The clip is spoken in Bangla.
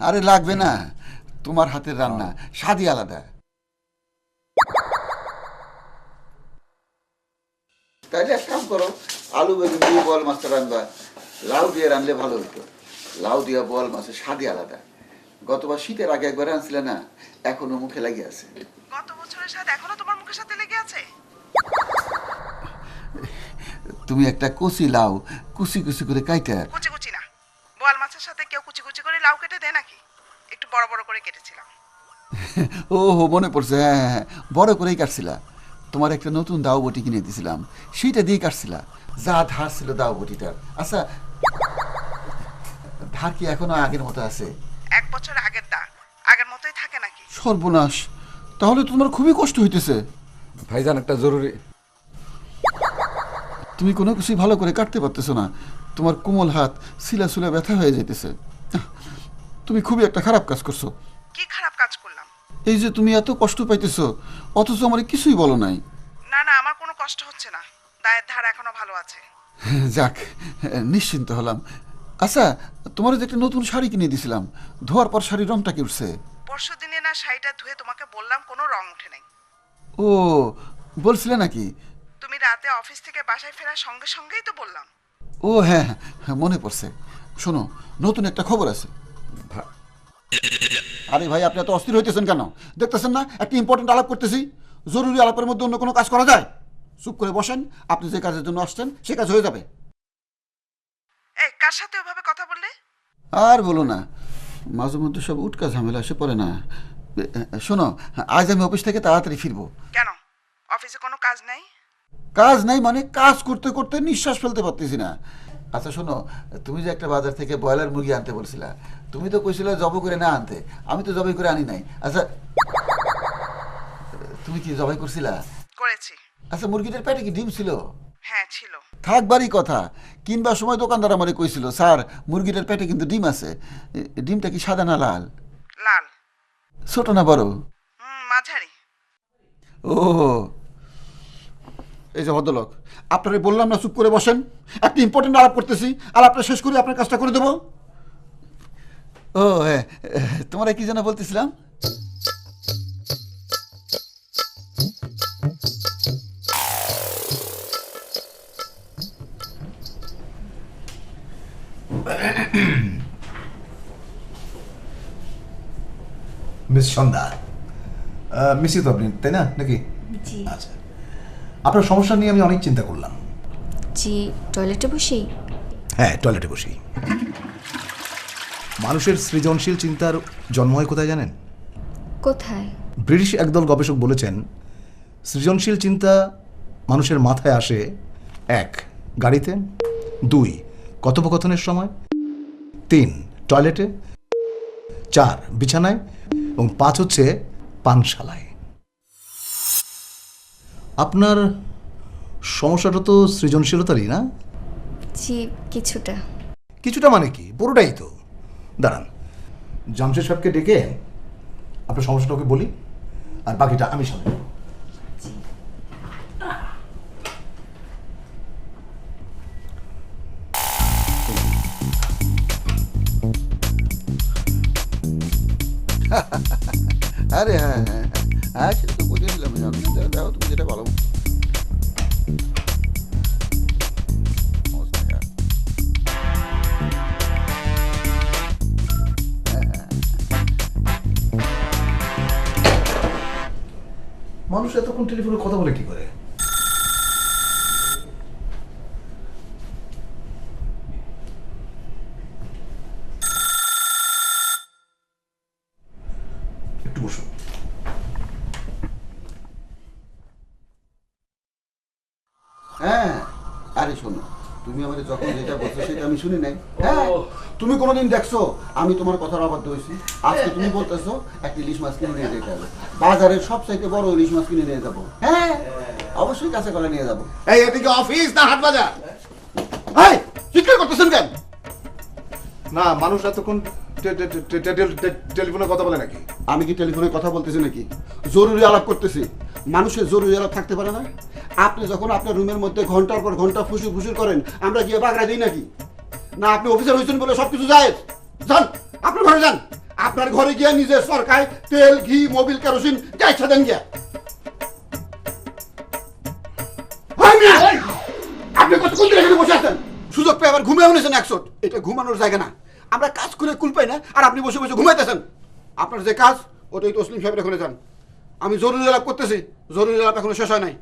আরে লাগবে না, তোমার হাতের রান্না স্বাদই আলাদা। তাইলে এক কাম করো, আলু বেগুন দিয়ে বল মাছটা রান্না, লাউ দিয়ে রানলে ভালো হতো। লাউ দিয়ে বল মাছের স্বাদই আলাদা। গতবার শীতের আগে একবার আনছিলে না, এখনো মুখে লেগে আছে। গত বছরের স্বাদ এখনো তোমার মুখের সাথে লেগে আছে? তুমি একটা কচি লাউ কুচি কুচি করে কাইটা। কুচি কুচি না, বোয়াল মাছের সাথে কেউ কুচি কুচি করে লাউ কেটে দেয় নাকি? একটু বড় বড় করে কেটেছিলাম। ও হো, মনে পড়ছে, হ্যাঁ হ্যাঁ হ্যাঁ, বড় করেই কাটছিলা। তোমার একটা নতুন দাও বটি কিনে দিয়েছিলাম, সেইটা দিয়ে কাটছিলা। যা ধার ছিল দাও বটিটার। আচ্ছা, ধার কি এখনো আগের মতো আছে? 1 বছর আগের দা আগের মতোই থাকে নাকি? সর্বনাশ, তাহলে তো তোমার খুবই কষ্ট হইতেছে। ভাইজান একটা জরুরি। তুমি কোনো কিছুই ভালো করে কাটতে পারতেছো না, তোমার কোমল হাত শিলা শিলা ব্যথা হয়ে যাইতেছে। তুমি খুবই একটা খারাপ কাজ করছো। কি খারাপ কাজ করলাম? এই যে তুমি এত কষ্ট পাইতেছো, অথচ আমার কিছুই বলো নাই। না না, আমার কোনো কষ্ট হচ্ছে না, দায়ের ধার এখনো ভালো আছে। যাক, নিশ্চিন্ত হলাম। আচ্ছা, তোমার যে একটা নতুন শাড়ি কিনে দিয়েছিলাম, ধোয়ার পর শাড়ির রংটা কি উঠছে? পরশু দিনে না শাড়িটা ধুয়ে তোমাকে বললাম, কোনো রং ওঠে নাই। ও, বলছিলে নাকি? তুমি রাতে অফিস থেকে বাসায় ফেরার সঙ্গে সঙ্গেই তো বললাম। ও হ্যাঁ হ্যাঁ, মনে পড়ছে। শোনো, নতুন একটা খবর আছে। আরে ভাই, আপনি এত অস্থির হইতেছেন কেন? দেখতেছেন না একটা ইম্পর্টেন্ট আলাপ করতেছি। জরুরি আলাপের মধ্যে অন্য কোনো কাজ করা যায়? চুপ করে বসেন, আপনি যে কাজের জন্য আসছেন সে কাজ হয়ে যাবে। এই কার সাথে ওভাবে কথা বললে? আর বলো না, মাঝে মধ্যে সব উটকা ঝামেলা এসে পড়ে না। শোনো, আজ আমি অফিস থেকে তাড়াতাড়ি ফিরবো। কেন, অফিসে কোনো কাজ নাই? কাজ নাই মানে কাজ করতে করতে নিঃশ্বাস ফেলতে পারতেছি না। আচ্ছা শোনো, তুমি যে একটা বাজার থেকে ব্রয়লার মুরগি আনতে বলছিলা, তুমি তো কইছিলে জব করে না আনতে। আমি তো জবাই করে আনি নাই। আচ্ছা, তুমি কি জবাই করছিলা? করেছি। আচ্ছা, মুরগিটার পেটে কি ডিম ছিল? হ্যাঁ ছিল। থাকবারই কথা। কিনবার সময় দোকানদার আমারে কইছিল, স্যার মুরগিটার পেটে কিন্তু ডিম আছে। ডিমটা কি সাদা না লাল? লাল। ছোট না বড়? মাঝারি। ও, এই যে ভদ্রলোক, আপনারে বললাম না চুপ করে বসেন, একটা ইম্পর্টেন্ট আলাপ করতেছি, আলাপটা শেষ করে আপনার কাজটা করে দেবো। ও হ্যাঁ, তোমরা কি যেন বলতেছিলাম? মিস সন্ধ্যা, মিসই তো আপনি, তাই না নাকি? জি আচ্ছা, আপনার সমস্যা নিয়ে আমি অনেক চিন্তা করলাম। জি, টয়লেটে বসেই? হ্যাঁ, টয়লেটে বসি। মানুষের সৃজনশীল চিন্তার জন্ম হয় কোথায় জানেন? কোথায়? ব্রিটিশ একদল গবেষক বলেছেন, সৃজনশীল চিন্তা মানুষের মাথায় আসে 1 গাড়িতে, 2 কথোপকথনের সময়, 3 টয়লেটে, 4 বিছানায় এবং 5 হচ্ছে পানশালায়। আপনার সমস্যাটা তো সৃজনশীলতারই, না? জি, কিছুটা। কিছুটা মানে কি, পুরোটাই তো। দাঁড়ান, জামশেদ সাহেবকে ডেকে আপনার সমস্যাটাকে বলি, আর বাকিটা আমি সামনে। আরে হ্যাঁ হ্যাঁ হ্যাঁ হ্যাঁ, সেটা তো বুঝেছিলাম। দেখো তুমি যেটা ভালো। মানুষ এতক্ষণ টেলিফোনে কথা বলে কি করে? একটু বসুন। হ্যাঁ, আরে শোনো, তুমি আমাকে যখন যেটা বলছো সেটা আমি শুনি নাই। হ্যাঁ, তুমি কোনোদিন দেখছো আমি তোমার কথার অবাধ্য হয়েছি? আজকে তুমি বলতেছো একটা ইলিশ মাছ কিনে নিয়ে যেতে হবে, বাজারের সব চাইতে বড় ইলিশ মাছ কিনে নিয়ে যাবো। হ্যাঁ, অবশ্যই কাছে করে নিয়ে যাবো। এই, এদিকে অফিস না হাট বাজার? এই, চিৎকার করতেছেন কেন? না, মানুষ এতক্ষণ টেলিফোনে কথা বলে নাকি? আমি কি টেলিফোনে কথা বলতেছি নাকি? জরুরি আলাপ করতেছি। মানুষের জরুরি আলাপ থাকতে পারে না? আপনি যখন আপনার রুমের মধ্যে ঘন্টার পর ঘন্টা ফুসুর ফুসুর করেন, আমরা গিয়ে বাগড়া দিই নাকি? না আপনি অফিসার হয়েছেন বলে সবকিছু যায়? যান, আপনার ঘরে যান। আপনার ঘরে গিয়ে নিজের সরকায় তেল, ঘি, মোবিল, কেরোসিন যা ইচ্ছা দেন গিয়া। হয় মিয়া! আপনি কতক্ষণ ধরে এখানে বসে আছেন? সুযোগ পেয়ে আবার ঘুমিয়ে উনেছেন 100। এটা ঘুমানোর জায়গা না। আমরা কাজ করে কুল পাই না, আর আপনি বসে বসে ঘুমাইতেছেন। আপনার যে কাজ ওটাই তসলিম সাহেবের ওখানে যান। আমি জরুরি আলাপ করতেছি, জরুরি আলাপ এখনো শেষ হয় নাই।